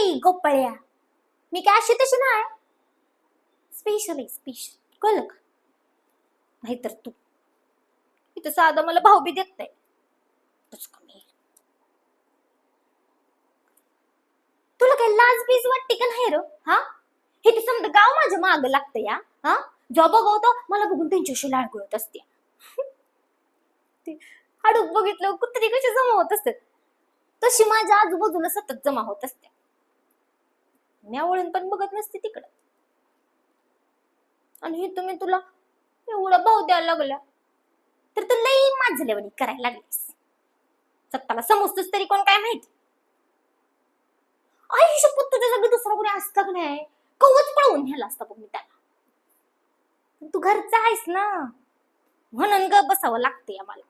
ए गोपाळ्या, मी काय अशी तशी नाही, स्पेशल आहे स्पेशल, कळलं का? नाहीतर तू इथं साधं मला भाऊ बी देत नाही. तुला काय लाज बीज वाटते का नाही र? हा, हे तर समजा गाव माझ्या माग लागतं या. हा, जेव्हा बघवतो मला बघून त्यांच्याशी लाडगुळत असते. हाडूक बघितलं कुत्री कशी जमा होत असतात तशी माझ्या आजूबाजूला सतत जमा होत असते. म्यावळून पण बघत नसते तिकडं. आणि हे तुम्ही तुला एवढा भाव द्यायला लागला तर तू लई माझल्यावानी करायला लागलीस. स्वतःला समजतोस तरी कोण काय माहिती. आई शपथ, तुझ्या जागी दुसरा कोणी असतं का नाही, कवच पळवून न्यायला असतं बघ मी त्याला. तू घरचा आहेस ना, म्हणून ग बसावं लागते आम्हाला.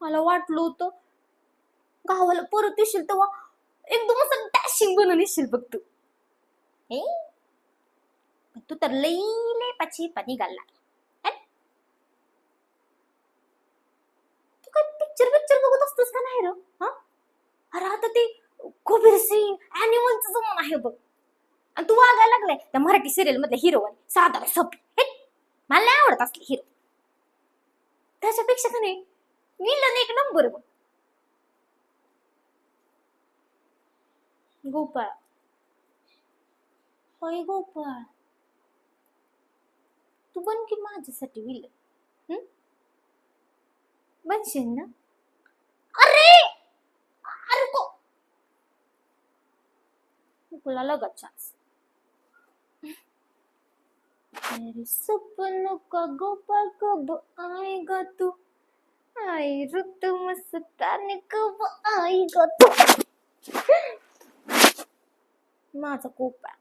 मला वाटलं होतं गावाला परत येशील तेव्हा एकदम असं डॅशिंग बनून येशील बघ तू. तू तर लई पाची पाणी घालला. तू काय पिक्चर बघत असतोस का नाही र? हा, अरे आता ते कबीर सिंग अॅनिमलचं जमून आहे बघ, आणि तू वागायला लागलाय त्या मराठी सिरियल मधल्या हिरो साधा सपी. मला नाही आवडत असले हिरो. त्याच्यापेक्षा का नाही विलन एक नंबर बघ. गोपाळ, होय गोपाळ, तू बन की माझ्यासाठी विलन. बनशील ना? अरे अरे तुला लगत चान्स. मेरे सपनों का गोपाळ कब आएगा तू, आई रुत मस्ताने कब आएगा तू. माझा गोपाळ.